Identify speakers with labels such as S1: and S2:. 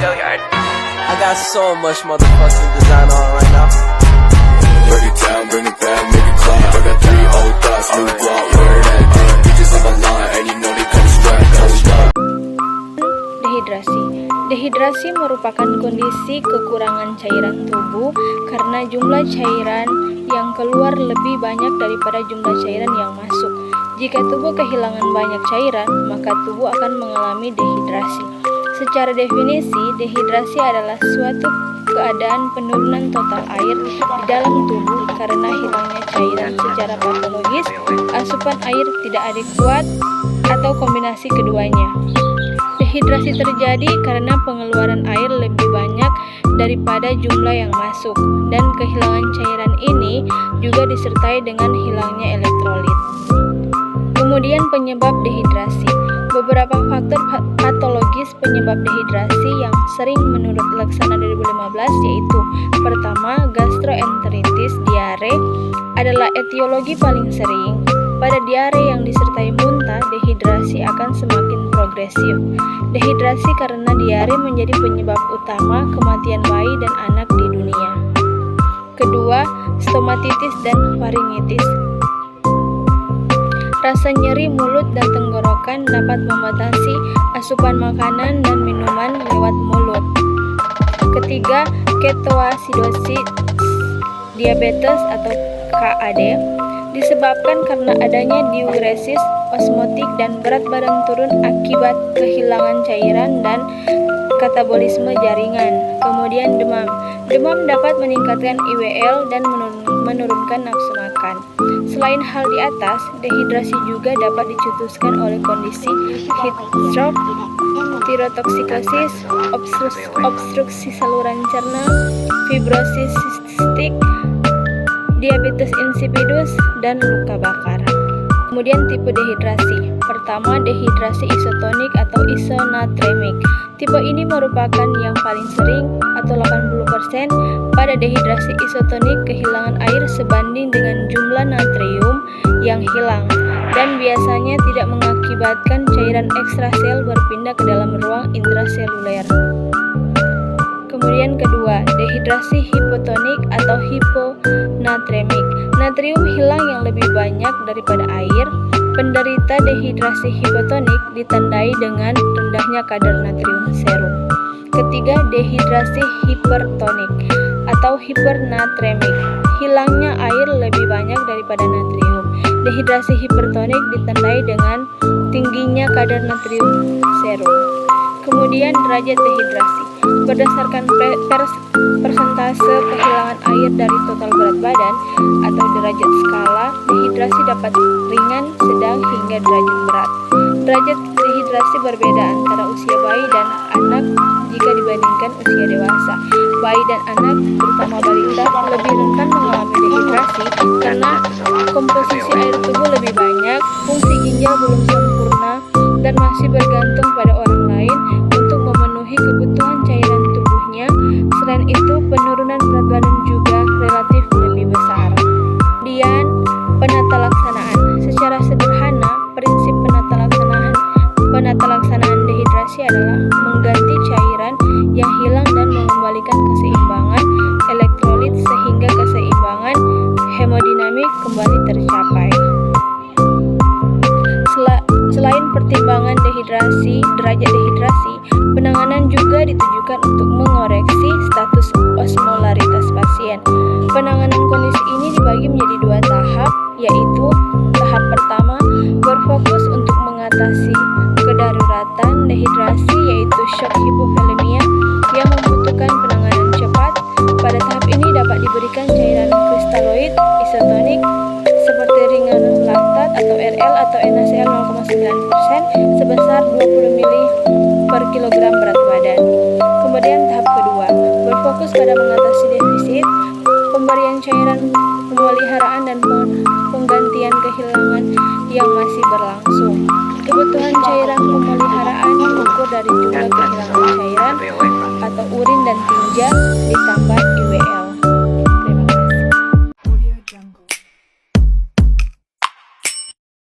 S1: I got so much motherfucking design on right now.
S2: Break it down, bring it back, make it clap. I got 3 old thoughts, new guap, where that thing. Bitches on my line, and you know they come strapped.
S3: Dehidrasi. Dehidrasi merupakan kondisi kekurangan cairan tubuh karena jumlah cairan yang keluar lebih banyak daripada jumlah cairan yang masuk. Jika tubuh kehilangan banyak cairan, maka tubuh akan mengalami dehidrasi. Secara definisi, dehidrasi adalah suatu keadaan penurunan total air di dalam tubuh karena hilangnya cairan secara patologis, asupan air tidak adekuat, atau kombinasi keduanya. Dehidrasi terjadi karena pengeluaran air lebih banyak daripada jumlah yang masuk, dan kehilangan cairan ini juga disertai dengan hilangnya elektrolit. Kemudian penyebab dehidrasi. Beberapa faktor patologis penyebab dehidrasi yang sering menurut Laksana 2015 yaitu: pertama, gastroenteritis, diare adalah etiologi paling sering. Pada diare yang disertai muntah, dehidrasi akan semakin progresif. Dehidrasi karena diare menjadi penyebab utama kematian bayi dan anak di dunia. Kedua, stomatitis dan faringitis. Rasa nyeri mulut dan tenggorokan dapat membatasi asupan makanan dan minuman lewat mulut. Ketiga, ketoasidosis, diabetes atau KAD, disebabkan karena adanya diuresis osmotik dan berat badan turun akibat kehilangan cairan dan katabolisme jaringan. Kemudian demam. Demam dapat meningkatkan IWL dan menurunkan nafsu makan. Selain hal di atas, dehidrasi juga dapat dicetuskan oleh kondisi heat stroke, tirotoksikosis, obstruksi saluran cerna, fibrosis sistik, diabetes insipidus, dan luka bakar. Kemudian tipe dehidrasi. Pertama, dehidrasi isotonik atau isonatremik. Tipe ini merupakan yang paling sering atau 80%. Pada dehidrasi isotonik, kehilangan air sebanding dengan jumlah natrium yang hilang dan biasanya tidak mengakibatkan cairan ekstrasel berpindah ke dalam ruang intraseluler. Kemudian kedua, dehidrasi hipotonik atau hiponatremik. Natrium hilang yang lebih banyak daripada air. Penderita dehidrasi hipotonik ditandai dengan rendahnya kadar natrium serum. Ketiga, dehidrasi hipertonik atau hipernatremik. Hilangnya air lebih banyak daripada natrium. Dehidrasi hipertonik ditandai dengan tingginya kadar natrium serum. Kemudian derajat dehidrasi. Berdasarkan persentase kehilangan air dari total berat badan atau derajat skala, dehidrasi dapat ringan, sedang, hingga derajat berat. Derajat dehidrasi berbeda antara usia bayi dan anak jika dibandingkan usia dewasa. Bayi dan anak, terutama balita, lebih rentan mengalami dehidrasi karena komposisi air tubuh lebih banyak, fungsi ginjal belum sempurna, dan masih bergantung pada orang lain untuk memenuhi kebutuhan cairan tubuhnya. Selain itu, penurunan berat badan juga relatif lebih besar. Kemudian, penata laksanaan. Secara sederhana, prinsip penata laksanaan dehidrasi adalah mengganti cairan yang hilang dan mengembalikan keseimbangan elektrolit sehingga keseimbangan hemodinamik kembali tercapai. Selain pertimbangan dehidrasi, derajat dehidrasi, penanganan juga ditujukan untuk mengoreksi status osmolaritas pasien. Penanganan kondisi ini dibagi menjadi 2 tahap, yaitu tahap pertama berfokus untuk mengatasi kedaruratan dehidrasi, yaitu shock hipovolemia yang membutuhkan penanganan cepat. Pada tahap ini dapat diberikan cairan kristaloid isotonik seperti ringan laktat atau RL atau NaCl 0,9% sebesar 20 ml per kilogram berat badan. Kemudian tahap kedua berfokus pada mengatasi defisit, pemberian cairan pemeliharaan dan penggantian kehilangan yang masih berlangsung. Kebutuhan cairan pemeliharaan diukur dari jumlah kehilangan cairan atau urin dan tinja ditambah IWL.